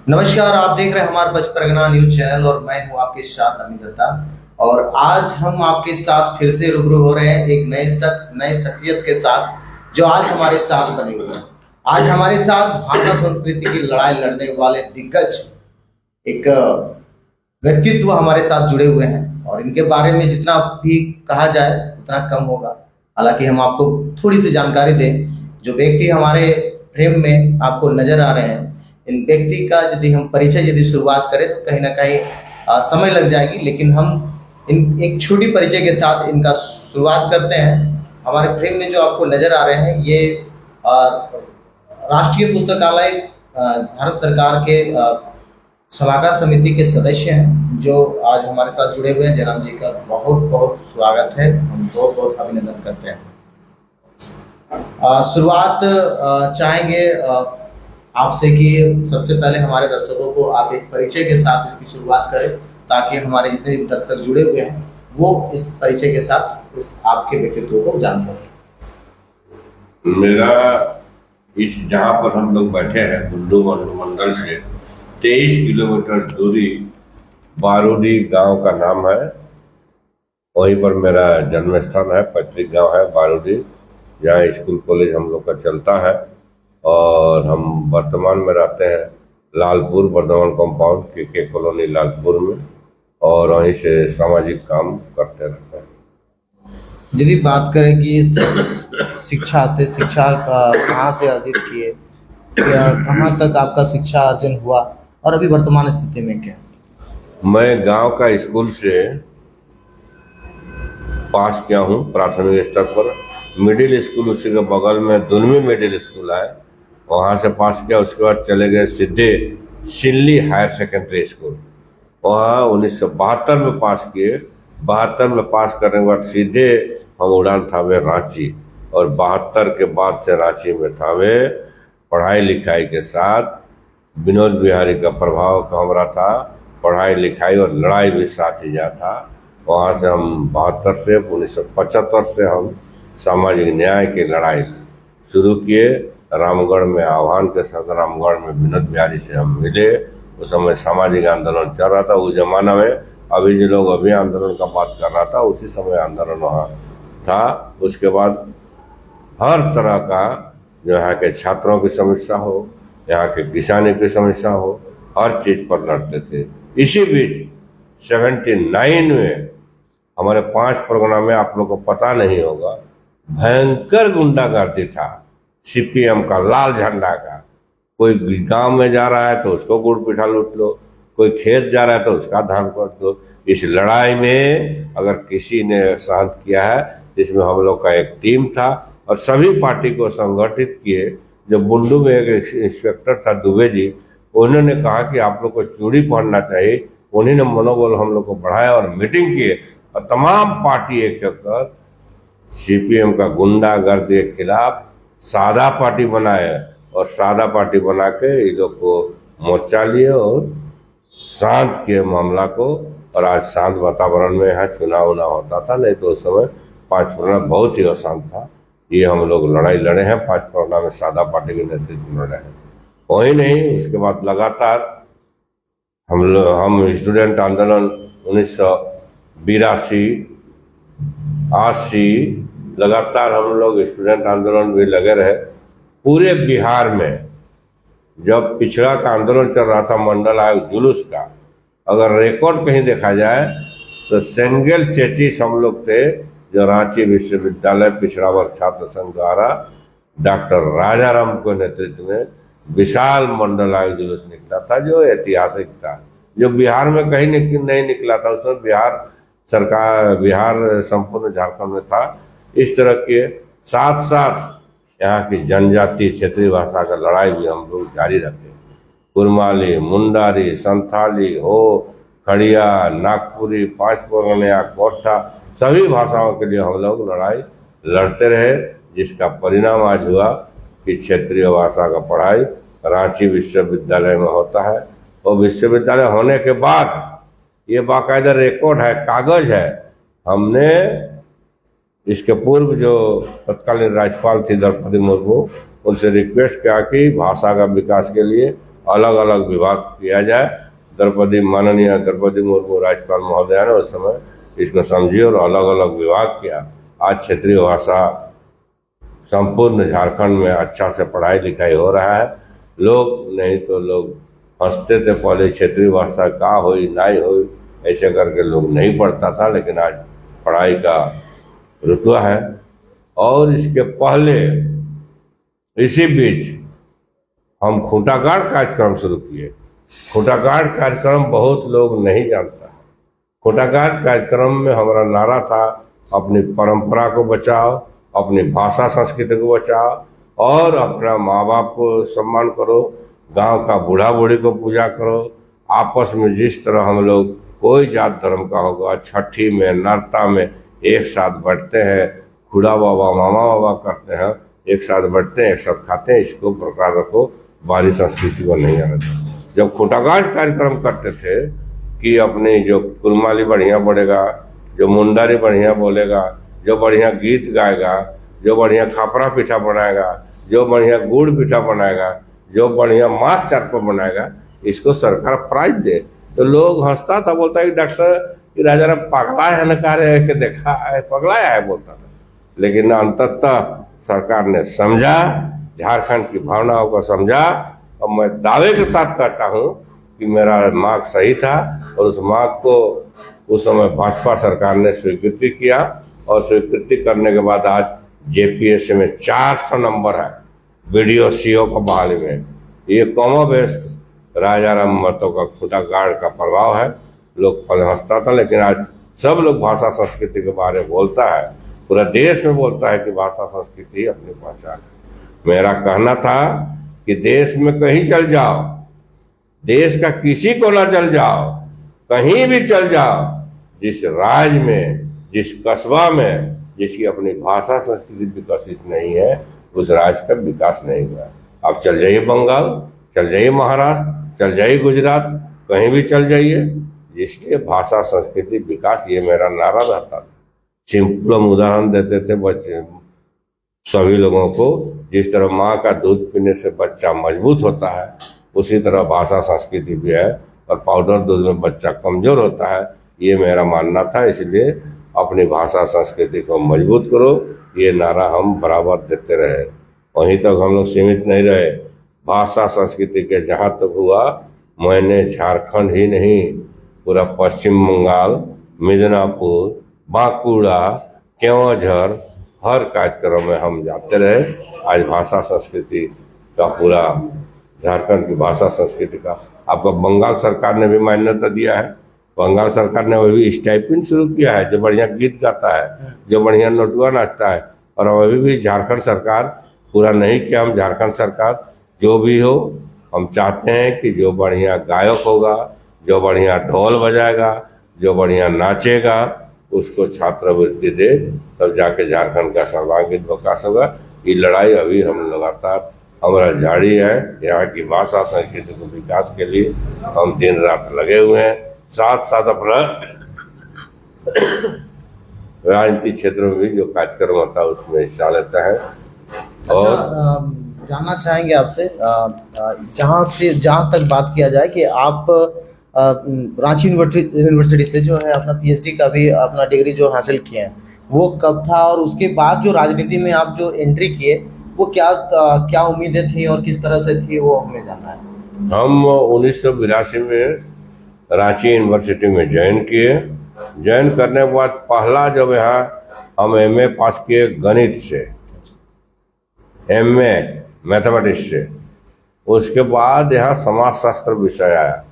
नमस्कार, आप देख रहे हैं हमारे पच परगना न्यूज चैनल और मैं हूं आपके साथ अमित दत्ता। और आज हम आपके साथ फिर से रूबरू हो रहे हैं एक नए शख्स, नए शख्सियत के साथ जो आज हमारे साथ बने हुए हैं। आज हमारे साथ भाषा संस्कृति की लड़ाई लड़ने वाले दिग्गज एक व्यक्तित्व हमारे साथ जुड़े हुए हैं और इनके बारे में जितना भी कहा जाए उतना कम होगा। हालांकि हम आपको थोड़ी सी जानकारी दें, जो व्यक्ति हमारे फ्रेम में आपको नजर आ रहे हैं, इन व्यक्ति का यदि हम परिचय यदि शुरुआत करें तो कहीं ना कहीं समय लग जाएगी, लेकिन हम इन एक छोटी परिचय के साथ इनका शुरुआत करते हैं। हमारे फ्रेम में जो आपको नजर आ रहे हैं ये राष्ट्रीय पुस्तकालय भारत सरकार के सलाहकार समिति के सदस्य हैं जो आज हमारे साथ जुड़े हुए हैं। जयराम जी का बहुत बहुत स्वागत है, हम बहुत बहुत अभिनंदन करते हैं। शुरुआत चाहेंगे आपसे कि सबसे पहले हमारे दर्शकों को आप एक परिचय के साथ इसकी शुरुआत करें ताकि हमारे जितने भी दर्शक जुड़े हुए हैं वो इस परिचय के साथ इस आपके व्यक्तित्व को जान सकें। मेरा इस जहाँ पर हम लोग बैठे हैं बुंडू मंडल से 23 किलोमीटर दूरी बारूदी गांव का नाम है। वहीं पर मेरा जन्म स्थान है, पैतृक गांव है बारूदी, जहाँ स्कूल कॉलेज हम लोग का चलता है। और हम वर्तमान में रहते हैं लालपुर वर्धमान कंपाउंड के कॉलोनी लालपुर में, और वहीं से सामाजिक काम करते रहते हैं। यदि बात करें कि शिक्षा का कहाँ से अर्जित किए या कहाँ तक आपका शिक्षा अर्जन हुआ और अभी वर्तमान स्थिति में क्या? मैं गांव का स्कूल से पास किया हूँ प्राथमिक स्तर पर। मिडिल स्कूल उसी के बगल में दुनमी मिडिल स्कूल है, वहाँ से पास किया। उसके बाद चले गए सीधे सिल्ली हायर सेकेंडरी स्कूल, वहाँ 1972 में पास किए। 72 में पास करने के बाद सीधे हम उड़ान थामे रांची, और 72 के बाद से रांची में थामे पढ़ाई लिखाई के साथ। विनोद बिहारी का प्रभाव हमारा था, पढ़ाई लिखाई और लड़ाई भी साथ ही जा था। वहाँ से हम 72 से 1975 से हम सामाजिक न्याय की लड़ाई शुरू किए। रामगढ़ में आह्वान के साथ रामगढ़ में विनोद बिहारी से हम मिले। उस समय सामाजिक आंदोलन चल रहा था उस जमाना में। अभी जो लोग अभी आंदोलन का बात कर रहा था, उसी समय आंदोलन वहाँ था। उसके बाद हर तरह का जो यहाँ के छात्रों की समस्या हो, यहाँ के किसानी की समस्या हो, हर चीज पर लड़ते थे। इसी बीच 79 में हमारे 5 परगना में, आप लोग को पता नहीं होगा, भयंकर गुंडागर्दी था सीपीएम का, लाल झंडा का। कोई गांव में जा रहा है तो उसको गुड़ पिठा लूट लो, कोई खेत जा रहा है तो उसका धान काट दो। इस लड़ाई में अगर किसी ने शांत किया है, जिसमें हम लोग का एक टीम था और सभी पार्टी को संगठित किए। जो बुंडू में एक इंस्पेक्टर था दुबे जी, उन्होंने कहा कि आप लोग को चूड़ी पहनना चाहिए। उन्हीं ने मनोबल हम लोग को बढ़ाया और मीटिंग किए, और तमाम पार्टी एक होकर सीपीएम का गुंडागर्दी के खिलाफ सादा पार्टी बनाए, और सादा पार्टी बना के ये लोग को मोर्चा लिए और शांत किए मामला को। और आज शांत वातावरण में यहाँ चुनाव ना होता था, नहीं तो उस समय 5 परगना बहुत ही अशांत था। ये हम लोग लड़ाई लड़े हैं, 5 परगना में सादा पार्टी के नेतृत्व में लड़े हैं। वही नहीं, उसके बाद लगातार हम स्टूडेंट आंदोलन 1982, 80 लगातार हम लोग स्टूडेंट आंदोलन भी लगे रहे। पूरे बिहार में जब पिछड़ा का आंदोलन चल रहा था, मंडल आयोग जुलूस का, अगर रिकॉर्ड कहीं देखा जाए तो सेंगेल चेचिस हम लोग थे, जो रांची विश्वविद्यालय पिछड़ा वर्ग छात्र संघ द्वारा डॉक्टर राजाराम के नेतृत्व में विशाल मंडल आयोग जुलूस निकला था, जो ऐतिहासिक था, जो बिहार में कहीं नहीं निकला था। उसमें बिहार सरकार, बिहार संपूर्ण झारखंड में था। इस तरह के साथ साथ यहाँ की जनजाति क्षेत्रीय भाषा का लड़ाई भी हम लोग जारी रखे। कुरमाली, मुंडारी, संथाली हो, खड़िया, नागपुरी, 5 परगना, कोठा, सभी भाषाओं के लिए हम लोग लड़ाई लड़ते रहे, जिसका परिणाम आज हुआ कि क्षेत्रीय भाषा का पढ़ाई रांची विश्वविद्यालय में होता है। और विश्वविद्यालय होने के बाद ये बाकायदा रिकॉर्ड है, कागज है। हमने इसके पूर्व जो तत्कालीन राज्यपाल थी द्रौपदी मुर्मू, उनसे रिक्वेस्ट किया कि भाषा का विकास के लिए अलग अलग विभाग किया जाए। माननीय द्रौपदी मुर्मू राज्यपाल महोदया ने उस समय इसको समझी और अलग अलग विभाग किया। आज क्षेत्रीय भाषा संपूर्ण झारखंड में अच्छा से पढ़ाई लिखाई हो रहा है। लोग नहीं तो लोग हंसते थे पहले, क्षेत्रीय भाषा का होई नहीं होई ऐसे करके लोग नहीं पढ़ता था, लेकिन आज पढ़ाई का रुतबा है। और इसके पहले इसी बीच हम खूंटागाड़ कार्यक्रम शुरू किए। खूंटागाड़ कार्यक्रम बहुत लोग नहीं जानता। खूंटागाड़ कार्यक्रम में हमारा नारा था अपनी परंपरा को बचाओ, अपनी भाषा संस्कृति को बचाओ और अपना माँ बाप को सम्मान करो, गांव का बूढ़ा बूढ़ी को पूजा करो। आपस में जिस तरह हम लोग कोई जात धर्म का होगा, छठी में नर्ता में एक साथ बैठते हैं, खुड़ा बाबा मामा बाबा करते हैं, एक साथ बैठते हैं, एक साथ खाते हैं, इसको प्रकार रखो, बाहरी संस्कृति को नहीं आना चाहिए। जब खूंटागाड़ कार्यक्रम करते थे कि अपनी जो कुलमाली बढ़िया बढ़ेगा, जो मुंडारी बढ़िया बोलेगा, जो बढ़िया गीत गाएगा, जो बढ़िया खापरा पीठा बनाएगा, जो बढ़िया गुड़ पीठा बनाएगा, जो बढ़िया मांस चाट बनाएगा, इसको सरकार प्राइज दे। तो लोग हंसता था, बोलता है डॉक्टर कि राजा पगला है नकार है कि देखा है पगलाया है बोलता था। लेकिन अंततः सरकार ने समझा, झारखंड की भावनाओं को समझा और मैं दावे के साथ कहता हूँ कि मेरा मांग सही था और उस मांग को उस समय भाजपा सरकार ने स्वीकृति किया और स्वीकृति करने के बाद आज जेपीएससी में 400 नंबर है बीडीओ सीओ का बहाली में। ये कमोबेश राजा राम महतो का खूंटागाड़ का प्रभाव है। लोग पहले हंसता था, लेकिन आज सब लोग भाषा संस्कृति के बारे में बोलता है, पूरा देश में बोलता है कि भाषा संस्कृति अपनी पहचान है। मेरा कहना था कि देश में कहीं चल जाओ, देश का किसी को ना चल जाओ, कहीं भी चल जाओ, जिस राज्य में, जिस कस्बा में जिसकी अपनी भाषा संस्कृति विकसित नहीं है, उस राज्य का विकास नहीं हुआ। आप चल जाइए बंगाल, चल जाइए महाराष्ट्र, चल जाइए गुजरात, कहीं भी चल जाइए, इसलिए भाषा संस्कृति विकास ये मेरा नारा रहता था। सिंपल उदाहरण देते थे बच्चे सभी लोगों को, जिस तरह माँ का दूध पीने से बच्चा मजबूत होता है, उसी तरह भाषा संस्कृति भी है और पाउडर दूध में बच्चा कमजोर होता है, ये मेरा मानना था। इसलिए अपनी भाषा संस्कृति को मजबूत करो, ये नारा हम बराबर देते रहे। वहीं तक हम लोग सीमित नहीं रहे। भाषा संस्कृति के जहाँ तक हुआ, मैंने झारखंड ही नहीं, पूरा पश्चिम बंगाल, मिदनापुर, बांकुड़ा, केवंझर, हर कार्यक्रम में हम जाते रहे। आज भाषा संस्कृति का पूरा झारखंड की भाषा संस्कृति का आपका बंगाल सरकार ने भी मान्यता दिया है। बंगाल सरकार ने अभी स्टाइपेंड शुरू किया है, जो बढ़िया गीत गाता है, जो बढ़िया नोटुआ नाचता है। और अभी भी झारखंड सरकार पूरा नहीं किया। हम झारखंड सरकार जो भी हो, हम चाहते हैं कि जो बढ़िया गायक होगा, जो बढ़िया ढोल बजाएगा, जो बढ़िया नाचेगा, उसको छात्रवृत्ति दे, तब जाके झारखंड का सर्वांगीण विकास होगा। ये लड़ाई अभी हम लगातार हमारा जारी है। यहाँ की भाषा संस्कृति को विकास के लिए हम दिन रात लगे हुए हैं। साथ साथ अपना राजनीतिक क्षेत्र में भी जो कार्यक्रम होता है उसमें हिस्सा लेता है। और जानना चाहेंगे आपसे, जहाँ तक बात किया जाए कि आप रांची यूनिवर्सिटी से जो है अपना पीएचडी का भी अपना डिग्री जो हासिल किए हैं, वो कब था और उसके बाद जो राजनीति में आप जो एंट्री किए, वो क्या उम्मीदें थी और किस तरह से थी, वो हमें जानना है। हम 1982 में रांची यूनिवर्सिटी में ज्वाइन किए। ज्वाइन करने के बाद पहला जब यहाँ हम एमए पास किए गणित से, एमए मैथमेटिक्स से, उसके बाद यहाँ समाजशास्त्र विषय आया।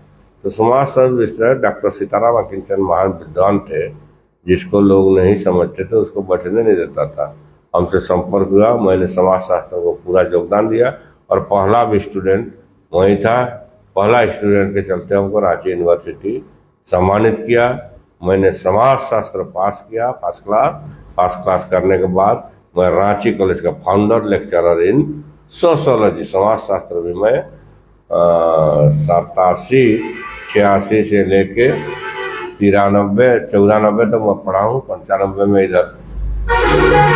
तो समाजशास्त्र विषय डॉक्टर सीताराम अकिंचन महान विद्वान थे, जिसको लोग नहीं समझते थे, उसको बैठने नहीं देता था। हमसे संपर्क हुआ, मैंने समाजशास्त्र को पूरा योगदान दिया और पहला भी स्टूडेंट वहीं था। पहला स्टूडेंट के चलते हमको रांची यूनिवर्सिटी सम्मानित किया। मैंने समाजशास्त्र पास किया, फर्स्ट क्लास करने के बाद मैं रांची कॉलेज का फाउंडर लेक्चरर इन सोशोलॉजी, समाजशास्त्र भी मैं 87-86 से लेके 93-94 तक मैं पढ़ा हूँ। 95 में इधर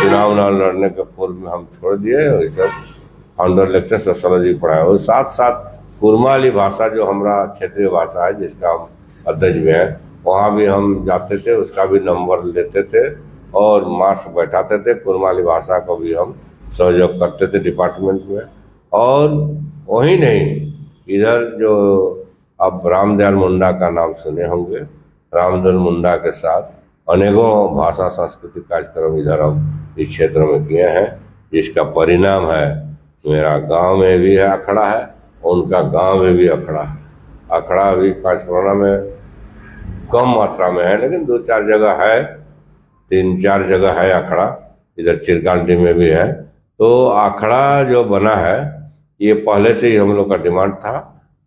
चुनाव लड़ने के पूर्व में हम छोड़ दिए। वही सब फाउंडर लेक्चर सोशोलॉजी पढ़ाया और साथ साथ कुरमाली भाषा जो हमारा क्षेत्रीय भाषा है, जिसका हम अध्यक्ष भी हैं, वहाँ भी हम जाते थे, उसका भी नंबर लेते थे और मार्क्स बैठाते थे। कुरमाली भाषा को भी हम सहयोग करते थे डिपार्टमेंट में। और वही नहीं, इधर जो आप रामदयाल मुंडा का नाम सुने होंगे, रामदयाल मुंडा के साथ अनेकों भाषा सांस्कृतिक कार्यक्रम इधर हम इस क्षेत्र में किए हैं, जिसका परिणाम है मेरा गांव में भी है अखड़ा है, उनका गांव में भी अखड़ा है। अखड़ा भी पाँचपरगना में कम मात्रा में है, लेकिन 2-4 जगह है, 3-4 जगह है अखड़ा, इधर चिरकांडी में भी है। तो अखड़ा जो बना है ये पहले से ही हम लोग का डिमांड था,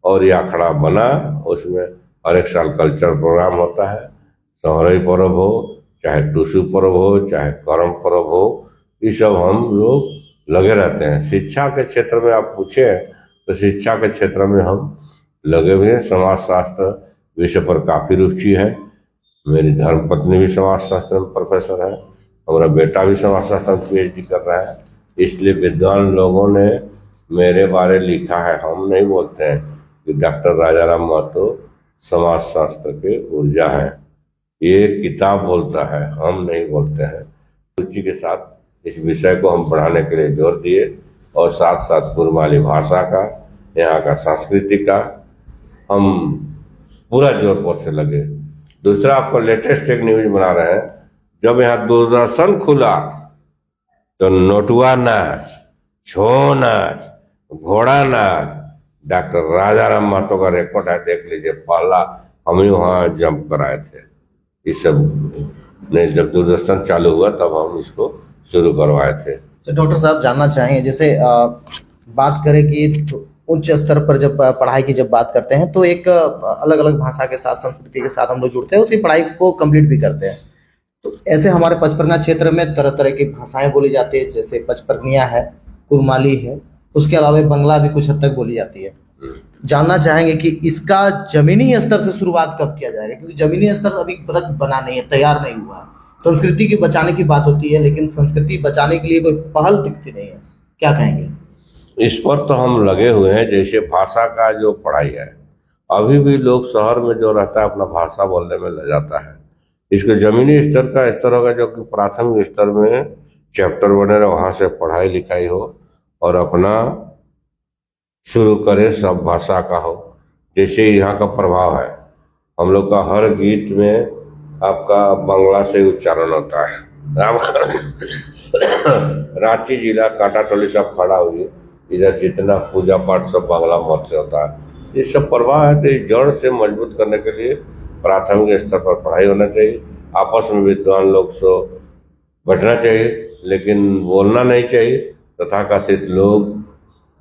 और ये अखड़ा बना, उसमें हर एक साल कल्चर प्रोग्राम होता है। सोहरई पर्व हो, चाहे टूसू पर्व हो, चाहे करम पर्व हो, ये सब हम लोग लगे रहते हैं। शिक्षा के क्षेत्र में आप पूछे तो शिक्षा के क्षेत्र में हम लगे हुए हैं। समाज शास्त्र विषय पर काफ़ी रुचि है। मेरी धर्मपत्नी भी समाज शास्त्र में प्रोफेसर है, हमारा बेटा भी समाज शास्त्र में PhD कर रहा है। इसलिए विद्वान लोगों ने मेरे बारे लिखा है। हम नहीं बोलते हैं कि डॉक्टर राजाराम महतो समाज शास्त्र के ऊर्जा है, ये किताब बोलता है, हम नहीं बोलते हैं। रुचि के साथ इस विषय को हम बढ़ाने के लिए जोर दिए, और साथ साथ कुरमाली भाषा का, यहाँ का संस्कृति का हम पूरा जोर पर से लगे। दूसरा, आपको लेटेस्ट एक न्यूज बना रहे हैं, जब यहाँ दूरदर्शन खुला तो नोटुआ नाच, छो नाच, घोड़ा नाच, डॉक्टर राजाराम महतो का रिकॉर्ड है, देख लीजिए। पहला हम ही वहाँ जंप कराए थे। इस सब ने जब दूरदर्शन चालू हुआ तब हम इसको शुरू करवाए थे। तो डॉक्टर साहब जानना चाहेंगे, जैसे बात करें कि उच्च स्तर पर जब पढ़ाई की जब बात करते हैं तो एक अलग अलग भाषा के साथ, संस्कृति के साथ हम लोग जुड़ते हैं, उसी पढ़ाई को कंप्लीट भी करते हैं। तो ऐसे हमारे पचपरगना क्षेत्र में तरह तरह की भाषाएं बोली जाती है, जैसे पचपरगनिया है, कुरमाली है, उसके अलावा बंगला भी कुछ हद तक बोली जाती है। जानना चाहेंगे कि इसका जमीनी स्तर से शुरुआत कब किया जाएगा, क्योंकि जमीनी स्तर अभी तक बना नहीं है, तैयार नहीं हुआ। संस्कृति की बचाने की बात होती है, लेकिन संस्कृति बचाने के लिए कोई पहल दिखती नहीं है, क्या कहेंगे? इस पर तो हम लगे हुए हैं। जैसे भाषा का जो पढ़ाई है, अभी भी लोग शहर में जो रहता है अपना भाषा बोलने में लग जाता है। इसके जमीनी स्तर का स्तर होगा, जो कि प्राथमिक स्तर में चैप्टर बने रहे, वहाँ से पढ़ाई लिखाई हो और अपना शुरू करे, सब भाषा का हो। जैसे यहाँ का प्रभाव है, हम लोग का हर गीत में आपका बांग्ला से उच्चारण होता है। रांची जिला काटाटोली सब खड़ा हुई, इधर जितना पूजा पाठ सब बांग्ला मत से होता है। ये सब प्रभाव है। तो इस जड़ से मजबूत करने के लिए प्राथमिक स्तर पर पढ़ाई होना चाहिए। आपस में विद्वान लोग से बैठना चाहिए, लेकिन बोलना नहीं चाहिए। तथाकथित लोग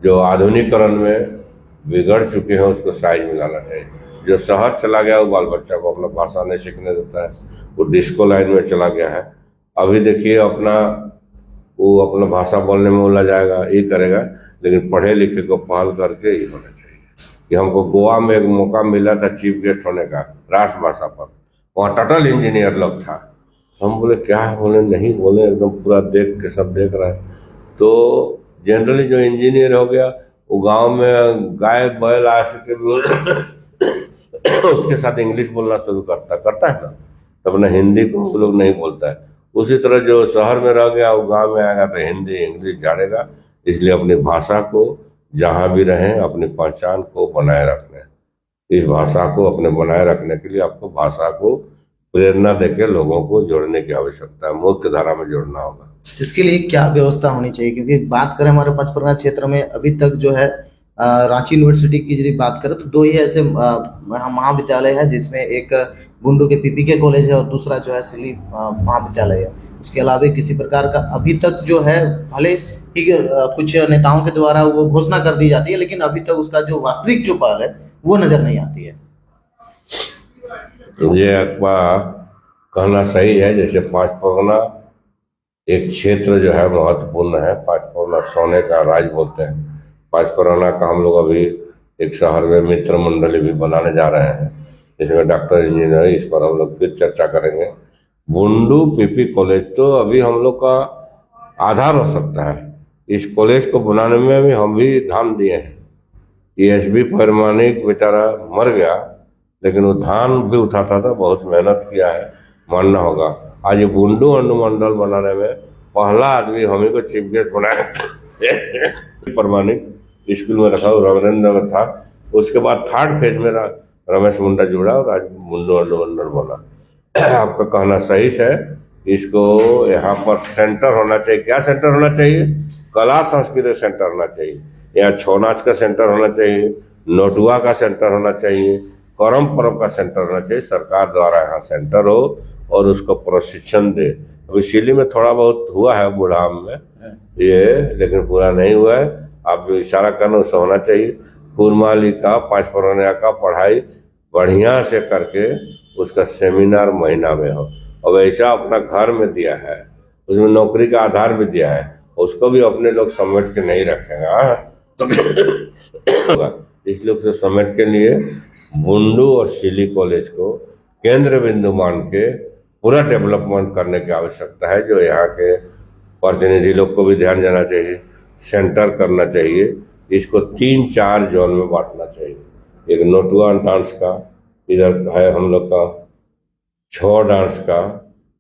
जो आधुनिकीकरण में बिगड़ चुके हैं उसको साइज में लाना चाहिए। जो शहर चला गया वो बाल बच्चा को अपना भाषा नहीं सीखने देता है, वो डिस्को लाइन में चला गया है। अभी देखिए वो अपना भाषा बोलने में उलझ जाएगा, ये करेगा, लेकिन पढ़े लिखे को पहल करके ही होना चाहिए। कि हमको गोवा में एक मौका मिला था चीफ गेस्ट होने का राष्ट्रभाषा पर, वहाँ टोटल इंजीनियर लोग था। हम बोले क्या बोले, नहीं बोले, एकदम पूरा देख के सब देख रहा है। तो जनरली जो इंजीनियर हो गया वो गांव में गाय बैल आश के भी उसके साथ इंग्लिश बोलना शुरू करता है ना, तब ना हिंदी को वो लोग नहीं बोलता है। उसी तरह जो शहर में रह गया वो गांव में आएगा तो हिंदी इंग्लिश झाड़ेगा। इसलिए अपनी भाषा को जहाँ भी रहें अपनी पहचान को बनाए रखना। इस भाषा को अपने बनाए रखने के लिए आपको भाषा को प्रेरणा देकर लोगों को जोड़ने की आवश्यकता है, मुख्य धारा में जोड़ना होगा। इसके लिए क्या व्यवस्था होनी चाहिए? क्योंकि बात करें हमारे पचपरगना क्षेत्र में अभी तक जो है रांची यूनिवर्सिटी की यदि बात करें तो 2 ही ऐसे महाविद्यालय है, जिसमें एक बुंडू के PPK कॉलेज है और दूसरा जो है सिली महाविद्यालय है। इसके अलावा किसी प्रकार का अभी तक जो है, भले ही कुछ नेताओं के द्वारा वो घोषणा कर दी जाती है, लेकिन अभी तक उसका जो वास्तविक जो पहल है वो नजर नहीं आती है। ये आपका कहना सही है। जैसे पाँचपरगना एक क्षेत्र जो है महत्वपूर्ण है। पाँचपरगना सोने का राज बोलते हैं। पाँचपरगना का हम लोग अभी एक शहर में मित्र मंडली भी बनाने जा रहे हैं, जिसमें डॉक्टर इंजीनियर, इस पर हम लोग फिर चर्चा करेंगे। बुंडू PP कॉलेज तो अभी हम लोग का आधार हो सकता है। इस कॉलेज को बनाने में भी हम भी ध्यान दिए हैं। ESB परमाणिक बेचारा मर गया, लेकिन वो धान भी उठाता था, बहुत मेहनत किया है, मानना होगा। आज ये बुंडू अनुमंडल बनाने में पहला आदमी हम ही को चीफ गेस्ट बनाया। परमाणिक स्कूल में रखा रघुनंदन नगर था, उसके बाद थर्ड फेज में रमेश मुंडा जुड़ा और आज बुंडू अनुमंडल बना। आपका कहना सही है, इसको यहाँ पर सेंटर होना चाहिए। क्या सेंटर होना चाहिए? कला संस्कृति सेंटर होना चाहिए। यहाँ छौ नाच का सेंटर होना चाहिए, नोटुआ का सेंटर होना चाहिए, करम पर्व का सेंटर होना चाहिए। सरकार द्वारा यहाँ सेंटर हो और उसको प्रशिक्षण दे। अभी सिली में थोड़ा बहुत हुआ है बुढ़ाम में ये, लेकिन पूरा नहीं हुआ है। आप जो इशारा करना उससे होना चाहिए। कुरमाली का 5 परगना का पढ़ाई बढ़िया से करके उसका सेमिनार महीना में हो, और वैसा अपना घर में दिया है, उसमें नौकरी का आधार भी दिया है, उसको भी अपने लोग समेट के नहीं रखेगा तो होगा। इसलिए उसे समेट के लिए बुंडू और सिली कॉलेज को केंद्र बिंदु मान के पूरा डेवलपमेंट करने की आवश्यकता है। जो यहाँ के प्रतिनिधि लोग को भी ध्यान देना चाहिए, सेंटर करना चाहिए। इसको 3-4 जोन में बांटना चाहिए। एक नोटुआ डांस का इधर है, हम लोग का छौ डांस का,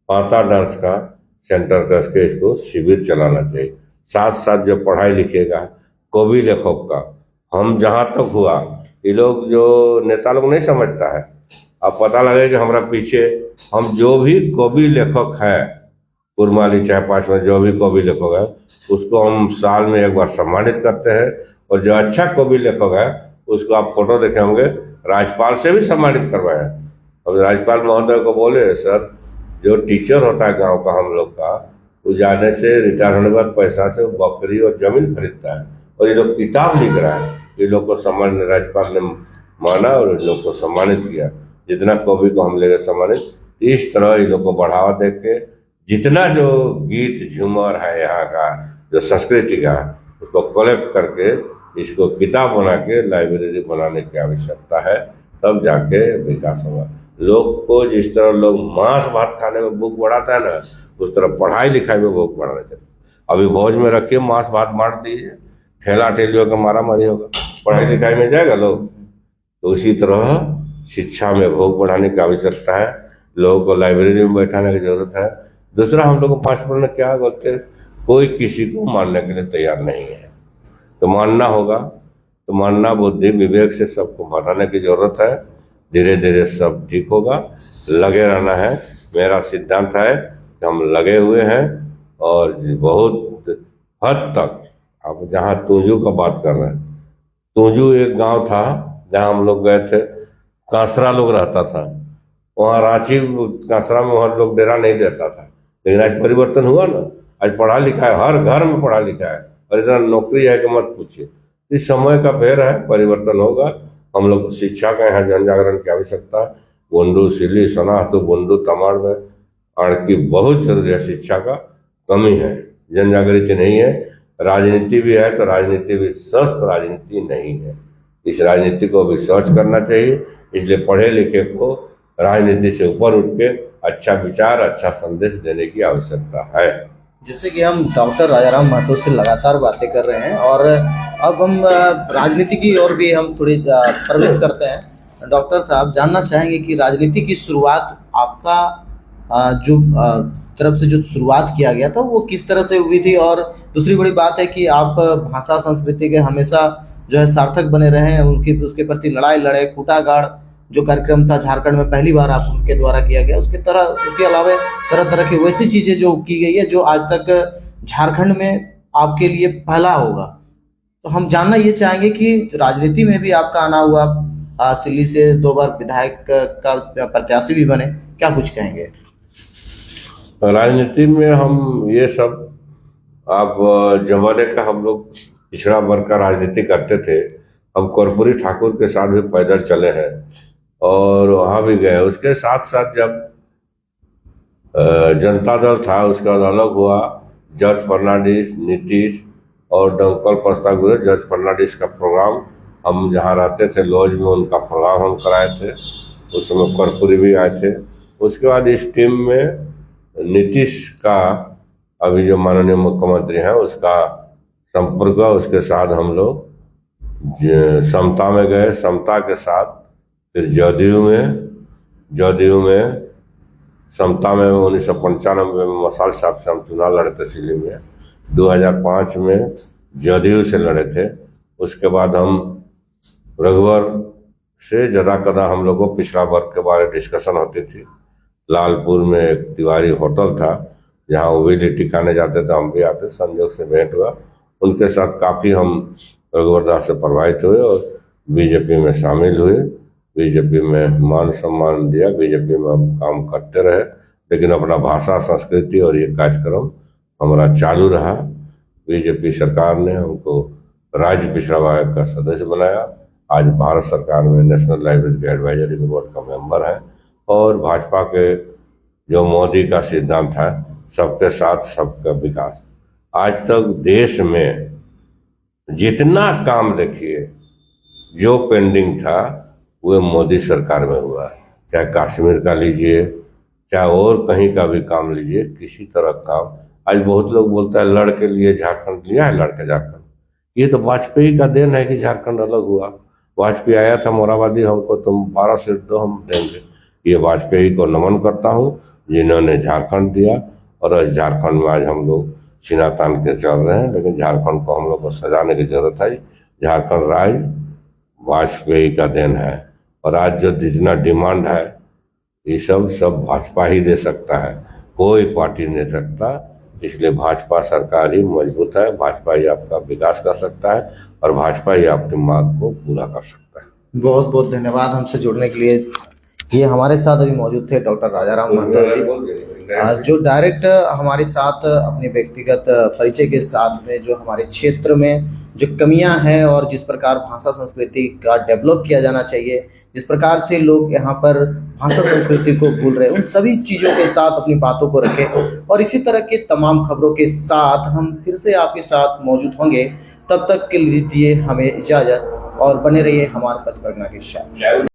पांता डांस का सेंटर करके इसको शिविर चलाना चाहिए। साथ साथ जो पढ़ाई लिखेगा कवि लेखक का, हम जहाँ तक हुआ ये लोग जो नेता लोग नहीं समझता है, अब पता लगे कि हमारा पीछे हम जो भी कवि लेखक है कुरमाली चाहे 5 में जो भी कवि लेखक है उसको हम साल में एक बार सम्मानित करते हैं। और जो अच्छा कवि लेखक है उसको आप फोटो देखे होंगे, राज्यपाल से भी सम्मानित करवाए। अब राज्यपाल महोदय को बोले, सर जो टीचर होता है गांव का हम लोग का, वो जाने से रिटायर होने के बाद पैसा से वो बकरी और जमीन खरीदता है, और ये लोग किताब लिख रहा है। ये लोग को सम्मान राज्यपाल ने माना और इन लोग को सम्मानित किया। जितना कवि को हम लेकर सम्मानित, इस तरह ये लोग को बढ़ावा दे के जितना जो गीत झूमर है यहाँ का जो संस्कृति का, उसको कलेक्ट करके इसको किताब बना के लाइब्रेरी बनाने की आवश्यकता है, तब जाके विकास होगा। लोग को जिस तरह लोग मांस भात खाने में भूख बढ़ाता है ना, उस तरह पढ़ाई लिखाई में भूख बढ़ाना चाहिए। अभी भोज में रखिए मांस भात बांट दीजिए, ठेला ठेलियों का मारा मारी होगा, पढ़ाई लिखाई में जाएगा लोग। तो उसी तरह शिक्षा में भूख बढ़ाने की आवश्यकता है, लोगों को लाइब्रेरी में बैठाने की जरूरत है। दूसरा, हम लोग को 5 परगना क्या बोलते, कोई किसी को मानने के लिए तैयार नहीं है, तो मानना होगा। तो मानना बुद्धि विवेक से सबको बताने की जरूरत है। धीरे धीरे सब ठीक होगा, लगे रहना है। मेरा सिद्धांत है कि हम लगे हुए हैं, और बहुत हद तक आप जहाँ तुंजू का बात कर रहे हैं, तुंजू एक गांव था जहाँ हम लोग गए थे, कांसरा लोग रहता था वहाँ। रांची कांसरा में वहाँ लोग डेरा नहीं देता था, लेकिन आज परिवर्तन हुआ ना। आज पढ़ा लिखा है, हर घर में पढ़ा लिखा है, और इतना नौकरी है कि मत पूछिए। इस समय का फेर है, परिवर्तन होगा। हम लोग को शिक्षा का यहाँ जन जागरण की आवश्यकता है। बुंडू सिली सना तो बुंडू तमाड़ में आड़ की बहुत जरूरी है। शिक्षा का कमी है, जन जागृति नहीं है। राजनीति भी है तो राजनीति भी स्वस्थ राजनीति नहीं है। इस राजनीति को भी सर्च करना चाहिए। इसलिए पढ़े लिखे को राजनीति से ऊपर उठ के अच्छा विचार, अच्छा संदेश देने की आवश्यकता है। जैसे कि हम डॉक्टर राजाराम महतो से लगातार बातें कर रहे हैं, और अब हम राजनीति की ओर भी हम थोड़ी प्रवेश करते हैं। डॉक्टर साहब, जानना चाहेंगे कि राजनीति की शुरुआत आपका जो तरफ से जो शुरुआत किया गया था वो किस तरह से हुई थी, और दूसरी बड़ी बात है कि आप भाषा संस्कृति के हमेशा जो है सार्थक बने रहे हैं, उसके प्रति लड़ाई लड़े। कूटागाड़ जो कार्यक्रम था झारखंड में पहली बार आप उनके द्वारा किया गया, उसके अलावा तरह तरह की वैसी चीज़ें जो की गई है जो आज तक झारखंड में आपके लिए पहला होगा। तो हम जानना ये चाहेंगे कि राजनीति में भी आपका आना हुआ, सिल्ली से 2 बार विधायक का प्रत्याशी भी बने, क्या कुछ कहेंगे? राजनीति में हम ये सब आप जमाने का हम लोग पिछड़ा वर्ग का राजनीति करते थे। हम कर्पूरी ठाकुर के साथ भी पैदल चले हैं और वहाँ भी गए। उसके साथ साथ जब जनता दल था उसके बाद अलग हुआ, जॉर्ज फर्नांडिस, नीतीश और डंकल प्रस्ताव हुए। जॉर्ज फर्नांडिस का प्रोग्राम हम जहाँ रहते थे लॉज में उनका प्रोग्राम हम कराए थे, उस समय कर्पूरी भी आए थे। उसके बाद इस टीम में नीतीश का अभी जो माननीय मुख्यमंत्री हैं उसका संपर्क हुआ, उसके साथ हम लोग समता में गए, समता के साथ फिर जदयू में समता में 1995 में मसाल साहब से हम चुनाव लड़े थे सिल्ली में। 2005 में जदयू से लड़े थे। उसके बाद हम रघुवर से जदा कदा हम लोगों को पिछड़ा वर्ग के बारे में डिस्कशन होती थी। लालपुर में एक तिवारी होटल था जहाँ वो भी लिट्टी खाने जाते थे, हम भी आते, संयोग से भेंट हुआ। उनके साथ काफ़ी हम रघुवर दास से प्रभावित हुए और बीजेपी में शामिल हुए। बीजेपी में मान सम्मान दिया, बीजेपी में हम काम करते रहे, लेकिन अपना भाषा, संस्कृति और ये कार्यक्रम हमारा चालू रहा। बीजेपी सरकार ने हमको राज्य पिछड़ा वर्ग का सदस्य बनाया। आज भारत सरकार में नेशनल लाइब्रेरी के एडवाइजरी बोर्ड का मेंबर है और भाजपा के जो मोदी का सिद्धांत है, सबके साथ सबका विकास, आज तक देश में जितना काम देखिए जो पेंडिंग था वो मोदी सरकार में हुआ। चाहे कश्मीर का लीजिए, चाहे और कहीं का भी काम लीजिए, किसी तरह काम। आज बहुत लोग बोलता है लड़ के लिए झारखंड लिया है, लड़के झारखंड। ये तो वाजपेयी का देन है कि झारखंड अलग हुआ। वाजपेयी आया था मोराबादी, हमको तुम 12 सीट दो, हम देंगे। ये वाजपेयी को नमन करता हूँ जिन्होंने झारखंड दिया। और इस झारखंड में आज हम लोग सीना तान के चल रहे हैं, लेकिन झारखंड को हम लोग को सजाने की जरूरत है। झारखंड राज्य वाजपेयी का देन है और आज जो जितना डिमांड है ये सब भाजपा ही दे सकता है, कोई पार्टी नहीं दे सकता। इसलिए भाजपा सरकार ही मजबूत है, भाजपा ही आपका विकास कर सकता है और भाजपा ही आपकी मांग को पूरा कर सकता है। बहुत बहुत धन्यवाद हमसे जुड़ने के लिए। ये हमारे साथ अभी मौजूद थे डॉक्टर राजाराम महतो जी, जो डायरेक्ट हमारे साथ अपने व्यक्तिगत परिचय के साथ में जो हमारे क्षेत्र में जो कमियां हैं और जिस प्रकार भाषा संस्कृति का डेवलप किया जाना चाहिए, जिस प्रकार से लोग यहाँ पर भाषा संस्कृति को भूल रहे हैं, उन सभी चीज़ों के साथ अपनी बातों को रखें। और इसी तरह के तमाम खबरों के साथ हम फिर से आपके साथ मौजूद होंगे। तब तक के लिए दीजिए हमें इजाज़त और बने रहिए हमारे पचपरगना के साथ।